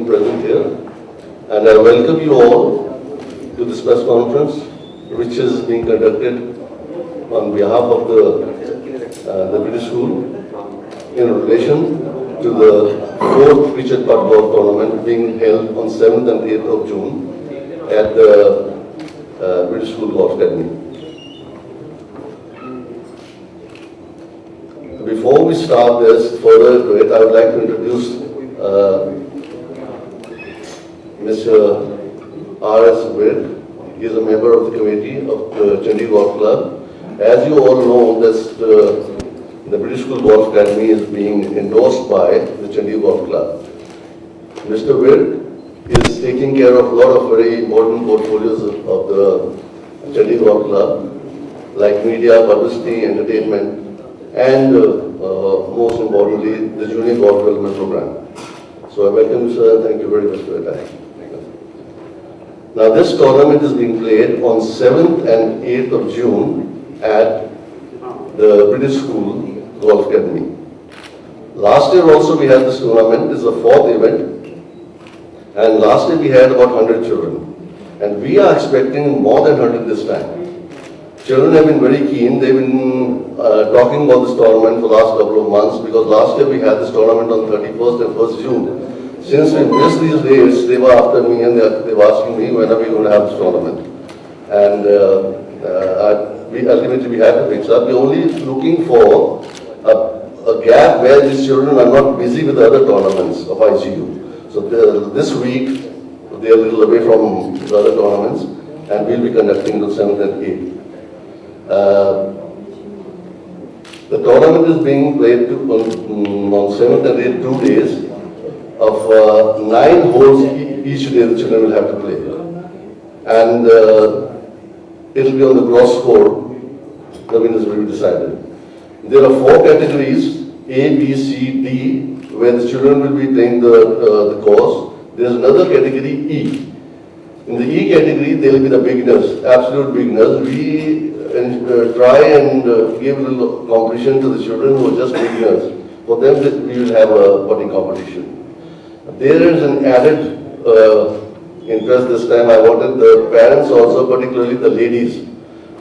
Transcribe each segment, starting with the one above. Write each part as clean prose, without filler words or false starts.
being present here, and I welcome you all to this press conference, which is being conducted on behalf of the British School in relation to the 4th Cricket Football Tournament being held on 7th and 8th of June at the British School Golf Academy. Before we start this further to it, I would like to introduce Mr. R.S. Wirt. He is a member of the committee of the Chandigarh Golf Club. As you all know, the British School Golf Academy is being endorsed by the Chandigarh Golf Club. Mr. Wirt is taking care of a lot of very important portfolios of the Chandigarh Golf Club, like media, publicity, entertainment, and most importantly, the Junior Golf Development Program. So I welcome you, sir, and thank you very much for your time. Now, this tournament is being played on 7th and 8th of June at the British School Golf Academy. Last year also we had this tournament. This is the 4th event, and last year we had about 100 children, and we are expecting more than 100 this time. Children have been very keen. They've been talking about this tournament for the last couple of months, because last year we had this tournament on 31st and 1st June. Since we missed these days, they were after me and they were asking me when are we going to have this tournament. And ultimately we had to fix up. We're only looking for a gap where these children are not busy with other tournaments of IGU. So this week they are a little away from the other tournaments, and we'll be conducting the 7th and 8th. The tournament is being played on 7th and 8th, 2 days of 9 holes each day the children will have to play. And it will be on the gross score, the winners will be decided. There are 4 categories, A, B, C, D, where the children will be playing the course. There is another category, E. In the E category, they will be the beginners, absolute beginners. We try and give a little competition to the children who are just beginners. For them, we will have a putting competition. There is an added interest this time. I wanted the parents also, particularly the ladies,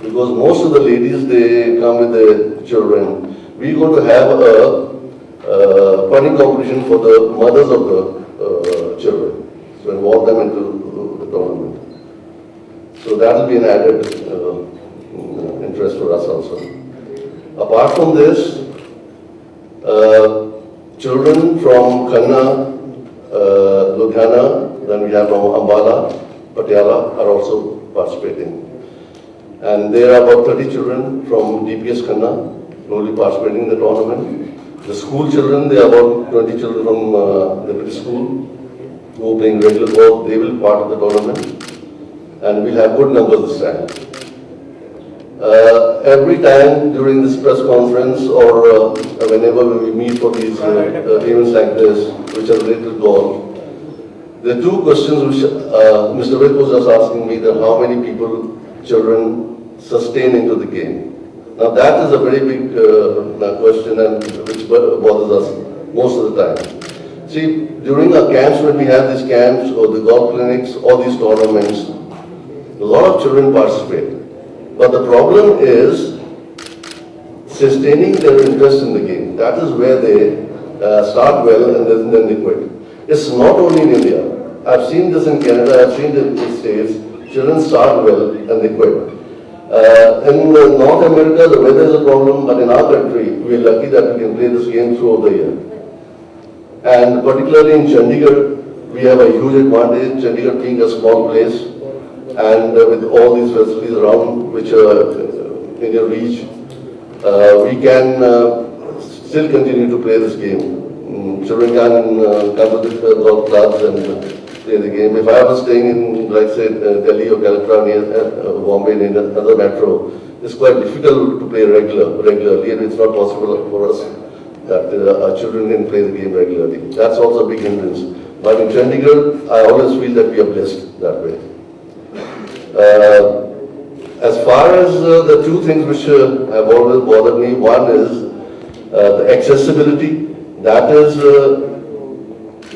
because most of the ladies, they come with their children. We're going to have a putting competition for the mothers of the children, so involve them into the tournament. So that will be an added interest for us also. Apart from this, children from Khanna, Ludhiana, then we have from Ambala, Patiala are also participating. And there are about 30 children from DPS Khanna who will be participating in the tournament. The school children, there are about 20 children from the British School who are playing regular golf. They will be part of the tournament, and we'll have good numbers this time. Every time during this press conference or whenever we meet for these events like this, which are related to golf, there are 2 questions which Mr. Wirt was just asking me, that how many people, children, sustain into the game. Now that is a very big question, and which bothers us most of the time. See, during our camps, when we have these camps or the golf clinics or these tournaments, a lot of children participate. But the problem is sustaining their interest in the game. That is where they start well and then they quit. It's not only in India. I've seen this in Canada, I've seen it in the States. Children start well and they quit. In North America, the weather is a problem, but in our country, we are lucky that we can play this game throughout the year. And particularly in Chandigarh, we have a huge advantage, Chandigarh being a small place, and with all these facilities around which are in your reach, we can still continue to play this game. Children can come to the golf clubs and play the game. If I was staying in, like say, Delhi or Calcutta near Bombay in another metro, it's quite difficult to play regularly, and it's not possible for us that our children can play the game regularly. That's also a big hindrance. But in Chandigarh, I always feel that we are blessed that way. As far as the 2 things which have always bothered me, one is the accessibility. That is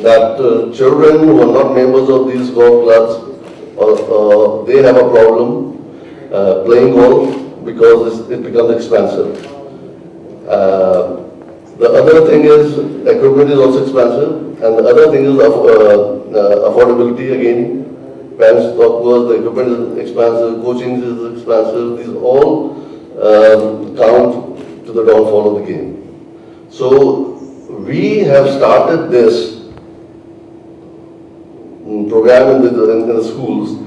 that children who are not members of these golf clubs, they have a problem playing golf because it becomes expensive. The other thing is equipment is also expensive, and the other thing is affordability again. Parents talk about the equipment is expensive, coaching is expensive. These all count to the downfall of the game. So we have started this program in the schools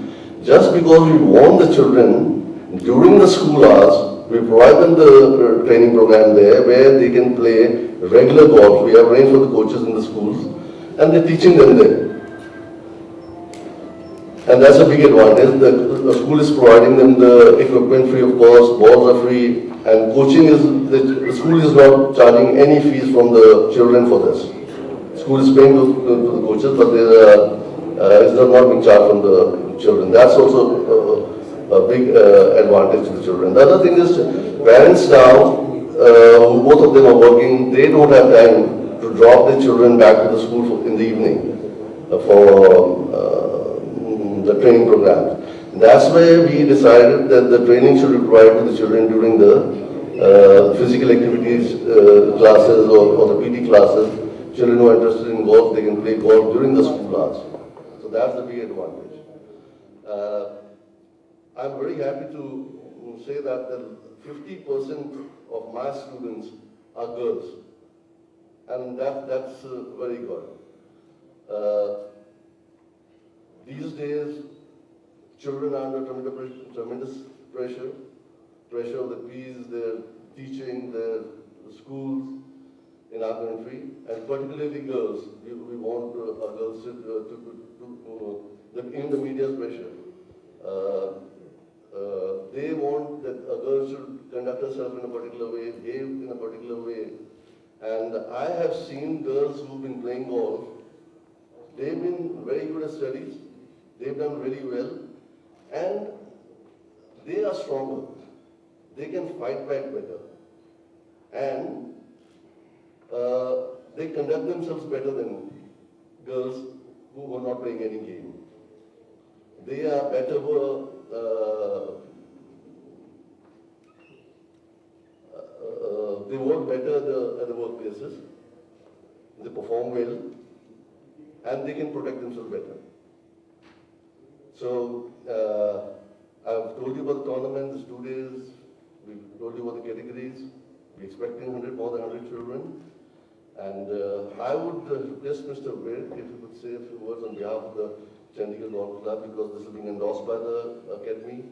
just because we want the children during the school hours. We provide them the training program there where they can play regular golf. We have arranged for the coaches in the schools and they're teaching them there. And that's a big advantage. The school is providing them the equipment free of cost, balls are free, and coaching is, the school is not charging any fees from the children for this. School is paying to the coaches, but it's not being charged from the children. That's also a big advantage to the children. The other thing is parents now, who both of them are working, they don't have time to drop their children back to the school in the evening for the training program. That's why we decided that the training should be provided to the children during the physical activities classes or the PT classes. Children who are interested in golf, they can play golf during the school hours. So that's the big advantage. I'm very happy to say that 50% of my students are girls, and that's very good. These days, children are under tremendous pressure of the fees, their teaching, their schools in our country, and particularly girls. We want our girls in the media's pressure. They want that a girl should conduct herself in a particular way, behave in a particular way. And I have seen girls who've been playing golf. They've been very good at studies. They've done really well. And they are stronger. They can fight back better. And they conduct themselves better than girls who are not playing any game. They are better, they work better at the workplaces, they perform well, and they can protect themselves better. So, I've told you about the tournament, it's 2 days, we've told you about the categories, we're expecting more than 100 children. And I would request Mr. Ved if he could say a few words on behalf of the Chandigarh Golf Club, because this is being endorsed by the Academy,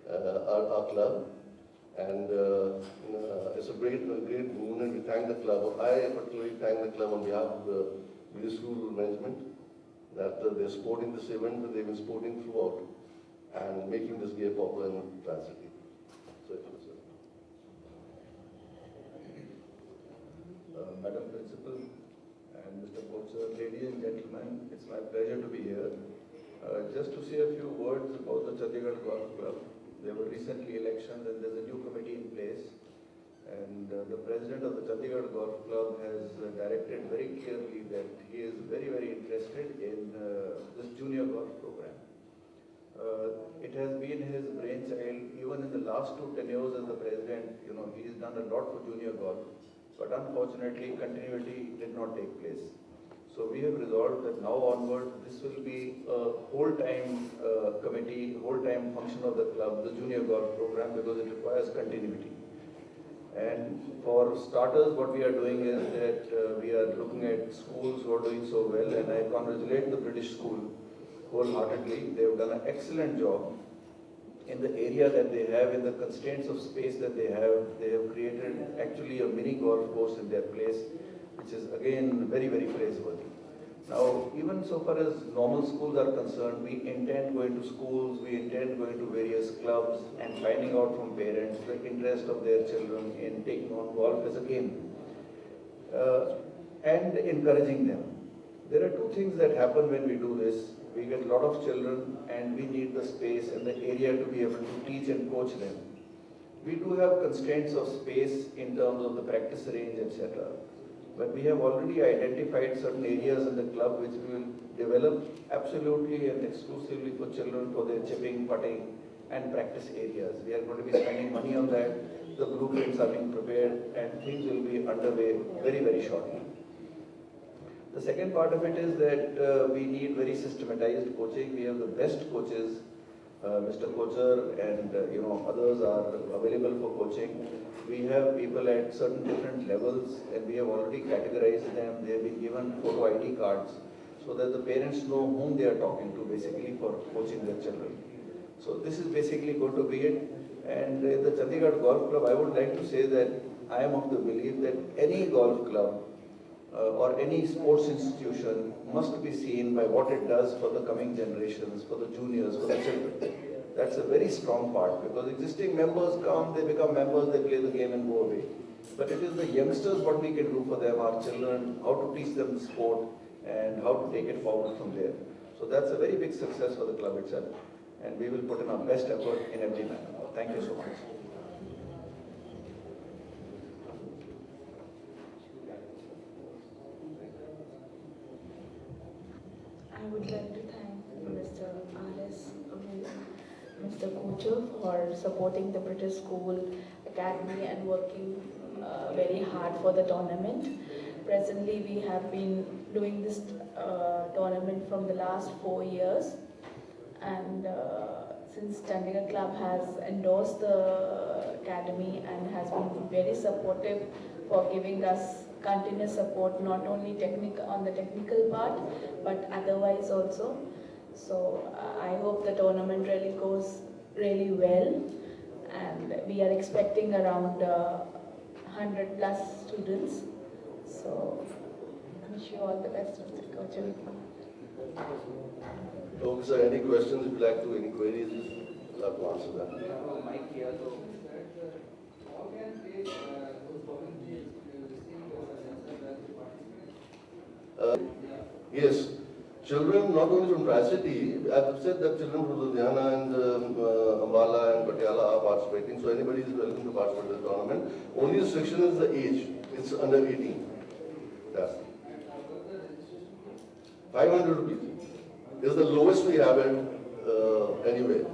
our club. And it's a great boon, and we thank the club. I particularly thank the club on behalf of the Village School management that they're supporting this event, that they've been supporting throughout and making this game popular in Trans-City. So, Madam Principal and Mr. Poacher, ladies and gentlemen, it's my pleasure to be here. Just to say a few words about the Chandigarh Golf Club. There were recently elections and there's a new committee in place. And the president of the Chandigarh Golf Club has directed very clearly that he is very, very interested in this junior golf program. It has been his brainchild. Even in the last 2 tenures as the president, he's done a lot for junior golf. But unfortunately, continuity did not take place. So we have resolved that now onward, this will be a whole-time committee, whole-time function of the club, the junior golf program, because it requires continuity. And for starters, what we are doing is that we are looking at schools who are doing so well, and I congratulate the British school wholeheartedly. They have done an excellent job in the area that they have, in the constraints of space that they have created actually a mini golf course in their place, which is again very, very praiseworthy. Now, even so far as normal schools are concerned, we intend going to schools, we intend going to various clubs and finding out from parents the interest of their children in taking on golf as a game and encouraging them. There are 2 things that happen when we do this. We get a lot of children and we need the space and the area to be able to teach and coach them. We do have constraints of space in terms of the practice range, etc. But we have already identified certain areas in the club which we will develop absolutely and exclusively for children for their chipping, putting and practice areas. We are going to be spending money on that. The blueprints are being prepared and things will be underway very, very shortly. The second part of it is that we need very systematized coaching. We have the best coaches. Mr. Kochar and others are available for coaching. We have people at certain different levels and we have already categorized them. They have been given photo ID cards so that the parents know whom they are talking to basically for coaching their children. So this is basically going to be it. And in the Chandigarh Golf Club, I would like to say that I am of the belief that any golf club or any sports institution must be seen by what it does for the coming generations, for the juniors, for the children. That's a very strong part because existing members come, they become members, they play the game and go away. But it is the youngsters what we can do for them, our children, how to teach them the sport and how to take it forward from there. So that's a very big success for the club itself and we will put in our best effort in every manner. Thank you so much. I would like to thank Mr. R.S. Mr. Kochar for supporting the British School Academy and working very hard for the tournament. Presently, we have been doing this tournament from the last 4 years, and since Chandigarh Club has endorsed the academy and has been very supportive for giving us continuous support, not only on the technical part, but otherwise also. So I hope the tournament really goes really well, and we are expecting around 100 plus students. So wish you all the best, Mr. Kochar. Okay, sir, any questions if you like to, any queries, I'll have to answer that. Yes, children not only from Tri-City, I've said that children from Ludhiana and Ambala and Patiala are participating, so anybody is welcome to participate in the tournament. Only restriction is the age, it's under 18. That's 500 rupees is the lowest we have it anyway.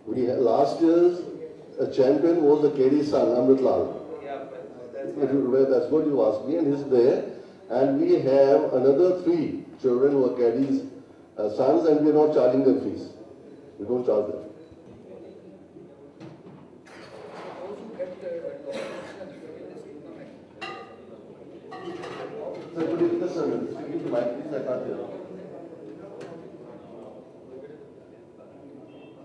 We had, last year's champion was the KD son, Amrit Lal. That's what you asked me, and he's there. And we have another 3 children who are KD's sons, and we are not charging them fees. We don't charge them. Sir, could you give the service? Give the mic, please. I can't hear.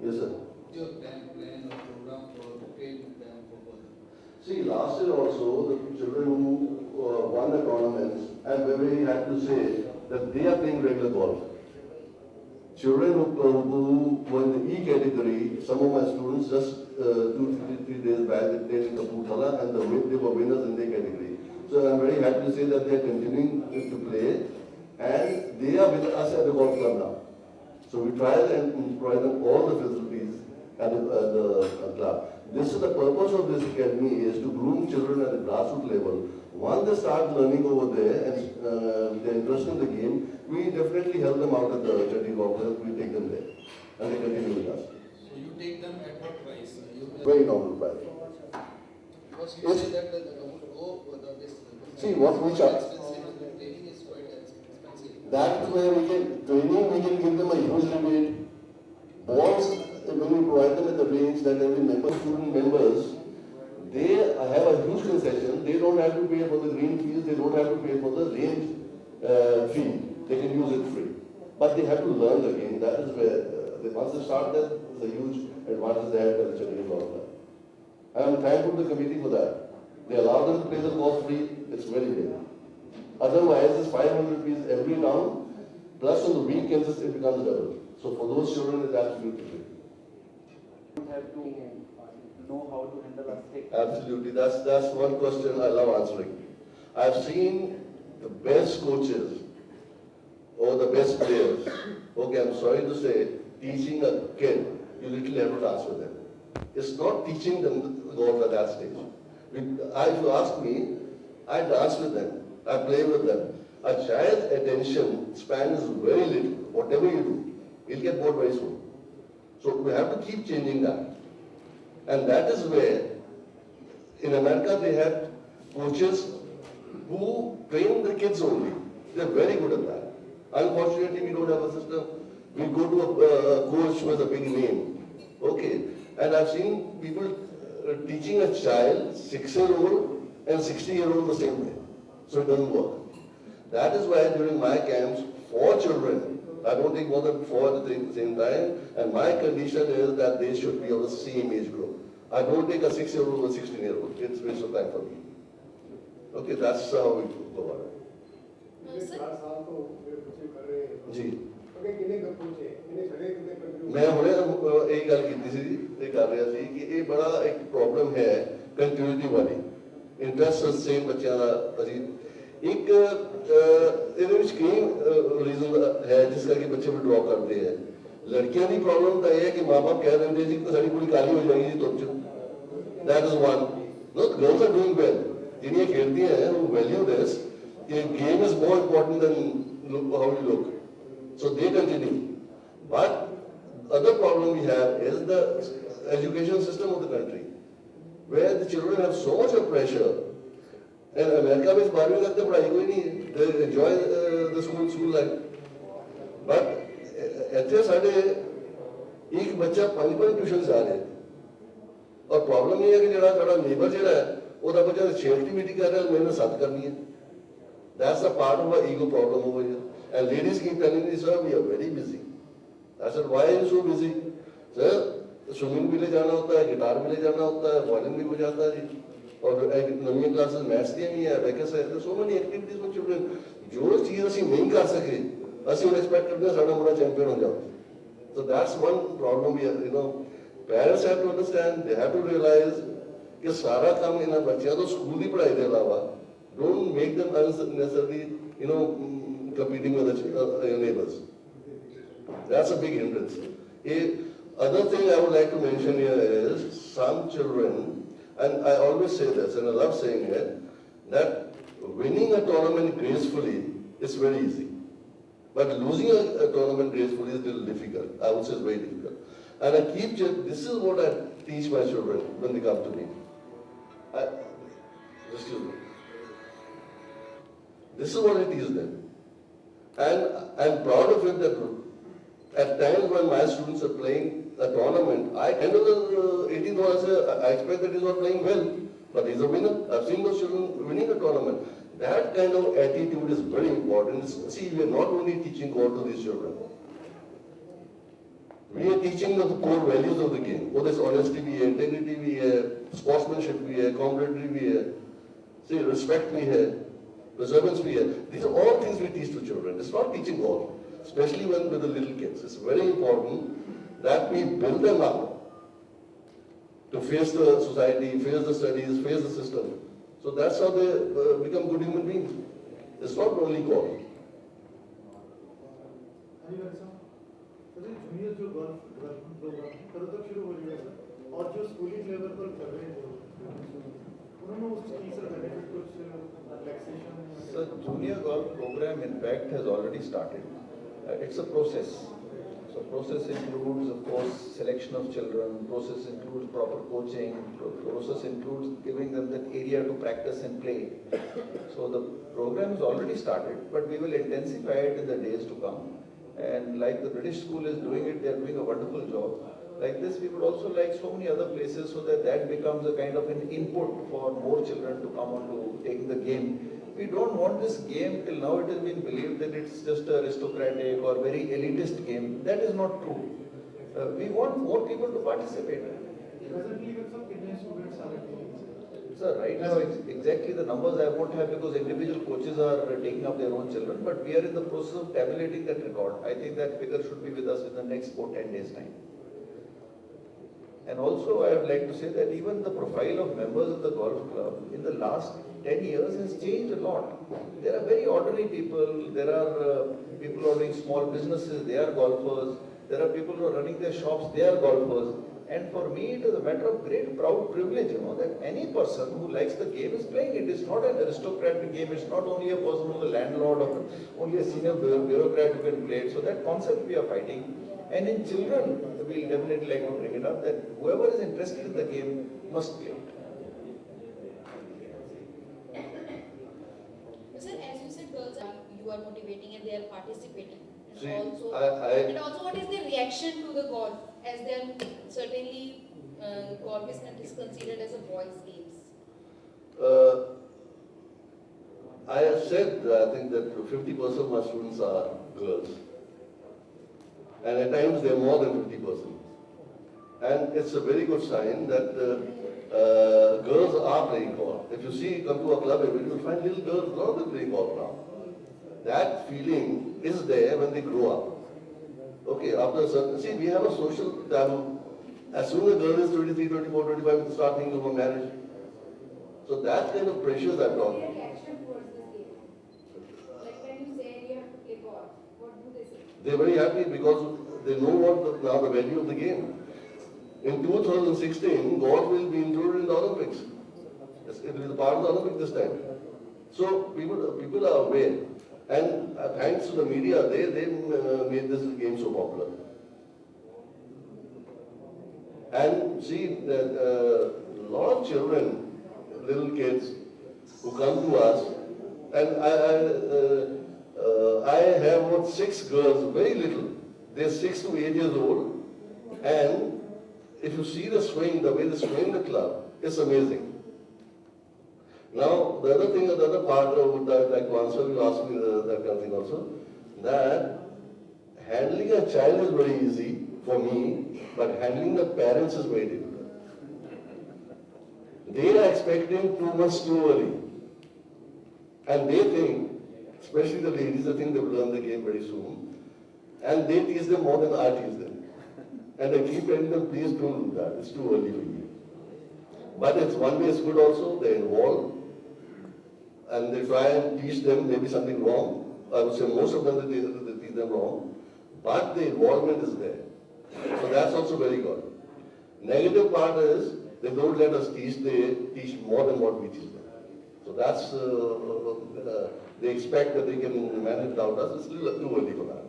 Yes, sir. Your plan or program for training them for further? See, last year also, the children who won the tournaments, I'm very happy to say that they are playing regular golf. Children who were in the E category, some of my students just 2-3 days back, they played in Kapurthala and they were winners in their category. So I'm very happy to say that they are continuing to play and they are with us at the golf club now. So we try and provide them all the facilities at the club. This is the purpose of this academy is to groom children at the grassroots level. Once they start learning over there and they're interested in the game, we definitely help them out at the Chandigarh Golf Club. We take them there and they continue with us. So you take them at what price? Very normal price. Because you say that this See, what we charge. expensive, the training is quite expensive. That is where we can, training, we can give them a huge rebate. Balls, when we provide them at the range that every member, student members, they have a huge concession. They don't have to pay for the green fees, they don't have to pay for the range fee. They can use it free. But they have to learn the game. That is where, once they start that, there's a huge advantage they have at the Chandigarh Golf Club. I am thankful to the committee for that. They allow them to play the golf free, it's very big. Otherwise, it's 500 rupees every round, plus on the weekends it becomes double. So for those children, it's absolutely free. You have to know how to handle a stick. Absolutely, that's one question I love answering. I've seen the best coaches or the best players, okay, I'm sorry to say, teaching a kid you literally have to dance with them. It's not teaching them golf at that stage. If you ask me, I dance with them, I play with them. A child's attention span is very little. Whatever you do, he'll get bored very soon. So we have to keep changing that. And that is where, in America, they have coaches who train the kids only. They're very good at that. Unfortunately, we don't have a system. We go to a coach with a big name. Okay. And I've seen people teaching a child, 6-year-old and 60-year-old the same way. So it doesn't work. That is why during my camps, 4 children, I don't take more than 4 at the same time, and my condition is that they should be of the same age group. I don't take a 6-year-old or 16-year-old. It's waste of time for me. Okay, that's how we go about it. जी मैं ਹੁਣੇ ਇਹ ਗੱਲ ਕੀਤੀ ਸੀ ਇਹ ਕਰ ਰਿਹਾ ਸੀ ਕਿ ਇਹ ਬੜਾ ਇੱਕ ਪ੍ਰੋਬਲਮ ਹੈ ਕੰਟੀਨਿਊਟੀ ਵਾਲੀ ਇੰਟਰਸਟ ਸੇਮ ਬੱਚਿਆਂ ਦਾ ਅਸੀਂ ਇੱਕ ਇਹਦੇ ਵਿੱਚ ਕਈ ਰੀਜ਼ਨ ਹੈ ਜਿਸ ਕਰਕੇ ਬੱਚੇ ਵਿਡਰਾਅ ਕਰਦੇ ਹੈ ਲੜਕੀਆਂ ਦੀ ਪ੍ਰੋਬਲਮ ਤਾਂ ਇਹ ਹੈ ਕਿ ਮਾਪੇ ਕਹਿ ਦਿੰਦੇ ਜੀ ਕਿ ਸਾਡੀ ਕੁੜੀ ਕਾਲੀ ਹੋ ਜਾਏਗੀ ਜੀ ਤੁਮ ਚ that is one. No, the girls are doing well. ਜਿਹੜੀਆਂ ਖੇਡਦੀਆਂ ਹੈ ਉਹ ਵੈਲਿਊ ਦਿਸ ਕਿ game is more important than how you look. So they continue. But other problem we have is the education system of the country, where the children have so much of pressure. And America में 12वीं तक तो पढ़ाई कोई नहीं है. They enjoy the school life. But ऐसे साढ़े एक बच्चा 5 ट्यूशन जा रहे हैं. और प्रॉब्लम ये है कि जरा थोड़ा नेबर जरा है, वो तो बच्चा छेड़ती मीठी कर रहा है, मैंने साथ करनी है. That's a part of our ego problem over here. And ladies keep telling me, sir, we are very busy. I said, why are you so busy? Sir, swimming भी ले जाना होता है, गिटार भी ले जाना होता है, violin भी हो जाता है जी. और नवी क्लासेस मैथ्स दी भी है, वैकेस है, so many activities for children. जो चीज ਅਸੀਂ नहीं कर सके, ਅਸੀਂ ਹੁਣ expect ਕਰਦੇ ਹਾਂ ਸਾਡਾ ਮੁੰਡਾ ਚੈਂਪੀਅਨ ਹੋ ਜਾਵੇ. So that's one problem we have, you know. Parents have to understand, they have to realize कि सारा काम ਇਹਨਾਂ ਬੱਚਿਆਂ ਤੋਂ ਸਕੂਲ ਦੀ ਪੜ੍ਹਾਈ ਦੇ ਇਲਾਵਾ don't make them unnecessarily, you know, competing with your neighbors. That's a big hindrance. Other thing I would like to mention here is some children, and I always say this, and I love saying it, that winning a tournament gracefully is very easy. But losing a tournament gracefully is a little difficult. I would say it's very difficult. And I keep, this is what I teach my children when they come to me. Excuse me. This is what I teach them. And I'm proud of it that at times when my students are playing a tournament, I end of the 18th one, I say, I expect that he's not playing well, but he's a winner. I've seen those children winning a tournament. That kind of attitude is very important. See, we are not only teaching God to these children. We are teaching them the core values of the game. What is honesty भी है, integrity भी है, sportsmanship भी है, camaraderie भी है, see, respect भी है, perseverance भी है. These are all things we teach to children. It's not teaching God, especially when with the little kids. It's very important that we build them up to face the society, face the studies, face the system. So that's how they become good human beings. It's not only God. Junior जो golf development programme करो तक शुरू हो गया sir और जो schooling level पर कर रहे हैं उन्होंने उस चीज से बेनिफिट कुछ relaxation. So junior golf program in fact has already started. It's a process. So process includes, of course, selection of children. Process includes proper coaching. Process includes giving them that area to practice and play. So the program is already started, but we will intensify it in the days to come. And like the British school is doing it, they are doing a wonderful job. Like this, we would also like so many other places so that becomes a kind of an input for more children to come on to taking the game. We don't want this game, till now it has been believed that it's just a aristocratic or very elitist game. That is not true. We want more people to participate. Presently, with some Indian students are active. Sir, right now exactly the numbers I won't have because individual coaches are taking up their own children, but we are in the process of tabulating that record. I think that figure should be with us in the next 10 days time. And also I would like to say that even the profile of members of the golf club in the last 10 years has changed a lot. There are very ordinary people, there are people who are doing small businesses, they are golfers. There are people who are running their shops, they are golfers. And for me, it is a matter of great proud privilege, that any person who likes the game is playing it. It's not an aristocratic game. It's not only a person who's a landlord or only a senior bureaucrat who can play it. So that concept we are fighting. And in children, we'll definitely like to bring it up that whoever is interested in the game must play it. Sir, as you said, girls you are motivating and they are participating. And See, also, I- and also, what is the reaction to the golf? As they are certainly golf is considered as a boys' games. I have said, I think that 50% of my students are girls. And at times they are more than 50%. And it's a very good sign that girls are playing golf. If you see, come to a club, you will find little girls, a lot of them playing golf now. That feeling is there when they grow up. Okay, after a certain, see, we have a social taboo. As soon as a girl is 23, 24, 25, we start thinking of marriage. So that kind of pressures I've got. Their reaction towards this game? Like when you say you have to play golf, what do they say? They're very happy because they know what now the value of the game. In 2016, golf will be included in the Olympics. It will be part of the Olympics this time. So people are aware. And thanks to the media, they made this game so popular. And see, a lot of children, little kids, who come to us, and I have what 6 girls, very little. They're 6 to 8 years old, and if you see the swing, the way they swing the club, it's amazing. Now, the other part of that, like to answer, you asked me that kind of thing also, that handling a child is very easy for me, but handling the parents is very difficult. They are expecting too much too early. And they think, especially the ladies, they think they will learn the game very soon. And they teach them more than I teach them. And I keep telling them, please don't do that, it's too early for you. But it's one way it's good also, they're involved. And they try and teach them maybe something wrong. I would say most of them, they teach them wrong. But the involvement is there. So that's also very good. Negative part is, they don't let us teach, they teach more than what we teach them. So that's, they expect that they can manage without us. It's a little too early for that.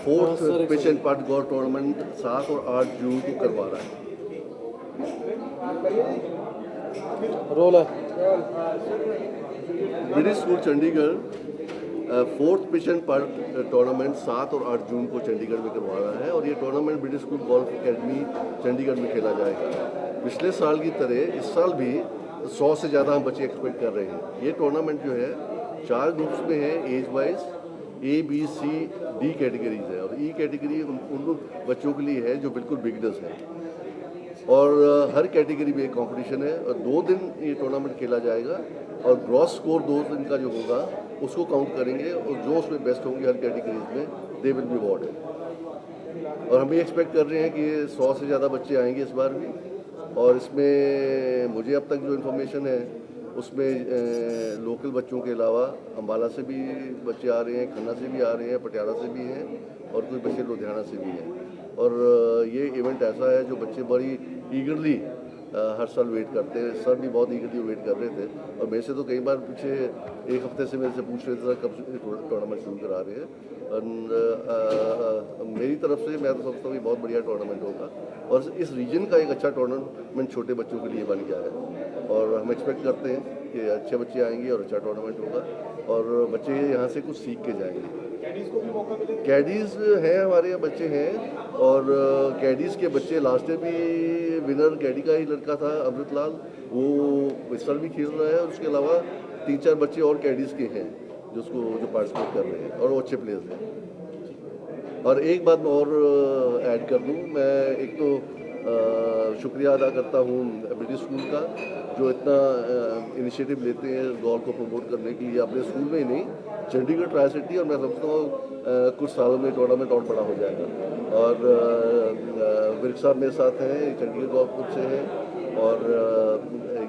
Fourth pitch and पट golf tournament 7 और 8 जून को करवा रहा है। Role है British school Chandigarh fourth pitch and putt tournament 7 और 8 जून को चंडीगढ़ में करवा रहा है और ये tournament British school golf academy Chandigarh में खेला जाएगा। पिछले साल की तरह इस साल भी 100 से ज़्यादा हम बच्चे एक्सपेक्ट कर रहे हैं। ये टूर्नामेंट जो है 4 ग्रुप्स में है, age wise A, B, C, D categories है और E कैटेगरी उन बच्चों के लिए है जो बिल्कुल बिगनर्स हैं और हर कैटेगरी में एक कंपटीशन है और 2 दिन ये टूर्नामेंट खेला जाएगा और ग्रॉस स्कोर 2 दिन का जो होगा उसको काउंट करेंगे और जो उसमें बेस्ट होंगे हर कैटेगरीज में दे विल बी अवॉर्डेड। और हम भी एक्सपेक्ट कर रहे हैं कि 100 से ज़्यादा बच्चे आएंगे इस बार भी और इसमें मुझे अब तक जो इन्फॉर्मेशन है उसमें लोकल बच्चों के अलावा अम्बाला से भी बच्चे आ रहे हैं, खन्ना से भी आ रहे हैं, पटियाला से भी हैं और कुछ बच्चे लुधियाना से भी हैं। और ये इवेंट ऐसा है जो बच्चे बड़ी ईगरली हर साल वेट करते हैं। सर भी बहुत ईगरली वेट कर रहे थे और मेरे से तो कई बार पीछे एक हफ्ते से मेरे से पूछ रहे थे कब टूर्नामेंट शुरू करा रहे हैं और मेरी तरफ से मैं तो समझता हूँ बहुत बढ़िया टूर्नामेंट होगा और इस रीजन का एक अच्छा टूर्नामेंट छोटे बच्चों के लिए बन गया है और हम एक्सपेक्ट करते हैं कि अच्छे बच्चे आएंगे और अच्छा टूर्नामेंट होगा और बच्चे यहाँ से कुछ सीख के जाएंगे। कैडीज हैं हमारे यहाँ बच्चे हैं और कैडीज के बच्चे लास्ट ईयर भी विनर कैडी का ही लड़का था अमृतलाल, वो इस साल भी खेल रहा है और उसके अलावा 3-4 बच्चे और कैडीज के हैं जो पार्टिसिपेट कर रहे हैं और वो अच्छे प्लेयर्स हैं। और एक बात मैं और ऐड कर दूं, मैं एक तो शुक्रिया अदा करता हूं ब्रिटिश स्कूल का, जो इतना इनिशिएटिव लेते हैं गोल्फ को प्रमोट करने के लिए अपने स्कूल में ही नहीं, चंडीगढ़ ट्राई सिटी, और मैं समझता हूँ कुछ सालों में टूर्नामेंट और बड़ा हो जाएगा। और विर्क साहब मेरे साथ हैं, चंडीगढ़ गोल्फ क्लब से हैं, और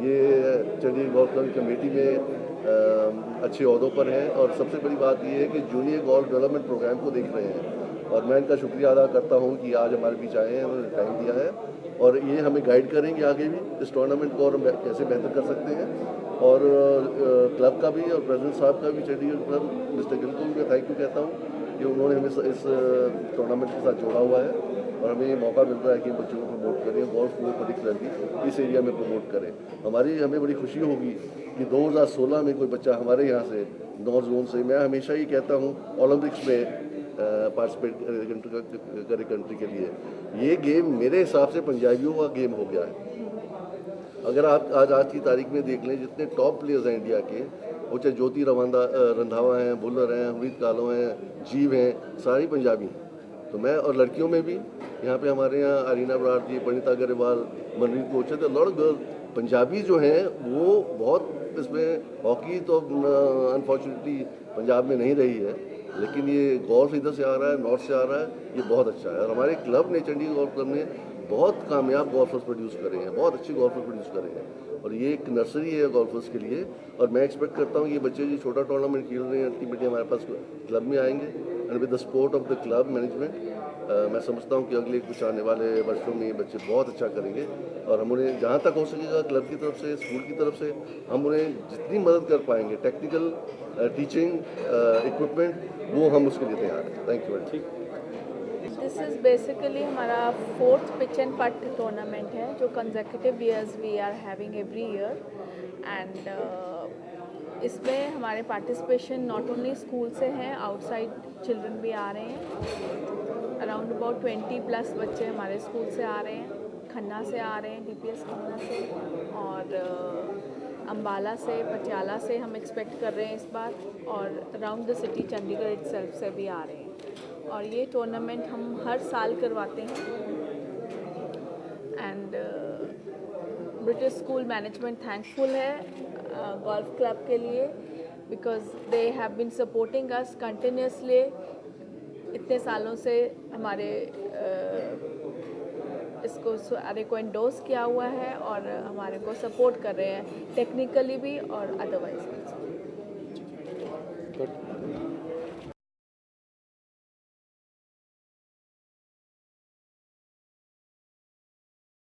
ये चंडीगढ़ गोल्फ क्लब कमेटी में अच्छे ओहदों पर हैं। और सबसे बड़ी बात ये है कि जूनियर गोल्फ डेवलपमेंट प्रोग्राम को देख रहे हैं, और मैं इनका शुक्रिया अदा करता हूं कि आज हमारे बीच आए हैं, उन्होंने टाइम दिया है, और ये हमें गाइड करेंगे आगे भी इस टूर्नामेंट को और कैसे बेहतर कर सकते हैं। और क्लब का भी और प्रेसिडेंट साहब का भी, चंडीगढ़ क्लब मिस्टर गिल को भी मैं थैंक यू कहता हूँ कि उन्होंने हमें इस टूर्नामेंट के साथ जोड़ा हुआ है, और हमें ये मौका मिल रहा है कि बच्चों को प्रमोट करें, गोल्फ को पर्टिकुलरली इस एरिया में प्रमोट करें। हमें बड़ी खुशी होगी कि 2016 में कोई बच्चा हमारे यहाँ से नॉर्थ जोन से, मैं हमेशा ही कहता हूँ ओलंपिक्स में पार्टिसिपेट करे कंट्री के लिए। ये गेम मेरे हिसाब से पंजाबियों का गेम हो गया है। अगर आप आज की तारीख में देख लें, जितने टॉप प्लेयर्स हैं इंडिया के, वो चाहे ज्योति रंधावा हैं, बुलर हैं, अमृत कालो हैं, जीव हैं, सारी पंजाबी हैं। तो मैं, और लड़कियों में भी यहाँ पे हमारे यहाँ अरीना बराड़ जी, परिणीता अग्रवाल, मनरीत कोच है, तो लॉट ऑफ गर्ल पंजाबी जो हैं वो बहुत इसमें, हॉकी तो अनफॉर्चुनेटली पंजाब में नहीं रही है, लेकिन ये गोल्फ इधर से आ रहा है, नॉर्थ से आ रहा है, ये बहुत अच्छा है। और हमारे क्लब ने, चंडीगढ़ गोल्फ क्लब ने बहुत कामयाब गोल्फर्स प्रोड्यूस करे हैं, बहुत अच्छे गोल्फर्स प्रोड्यूस करे हैं, और ये एक नर्सरी है गोल्फर्स के लिए। और मैं एक्सपेक्ट करता हूँ कि ये बच्चे जो छोटा टूर्नामेंट खेल रहे हैं अल्टीमेटली हमारे पास क्लब में आएंगे, and with the support of the club management मैं समझता हूँ कि अगले कुछ आने वाले वर्षों में ये बच्चे बहुत अच्छा करेंगे। और हम उन्हें जहाँ तक हो सकेगा क्लब की तरफ से, स्कूल की तरफ से, हम उन्हें जितनी मदद कर पाएंगे, टेक्निकल, टीचिंग, इक्विपमेंट, वो हम उसके लिए तैयार हैं। Thank you very much. This is basically हमारा 4th pitch and putt tournament है, जो consecutive years we are having every year, and इसमें हमारे पार्टिसिपेशन नॉट ओनली स्कूल से हैं, आउटसाइड चिल्ड्रन भी आ रहे हैं। अराउंड अबाउट 20+ बच्चे हमारे स्कूल से आ रहे हैं, खन्ना से आ रहे हैं, DPS खन्ना से, और अम्बाला से, पटियाला से हम एक्सपेक्ट कर रहे हैं इस बार, और around the city Chandigarh itself से भी आ रहे हैं। और ये टूर्नामेंट हम हर साल करवाते हैं, and British school management thankful है गोल्फ क्लब के लिए, because they have been supporting us continuously. इतने सालों से हमारे इसको सारे को एंडोर्स किया हुआ है, और हमारे को सपोर्ट कर रहे हैं टेक्निकली भी और अदरवाइज भी।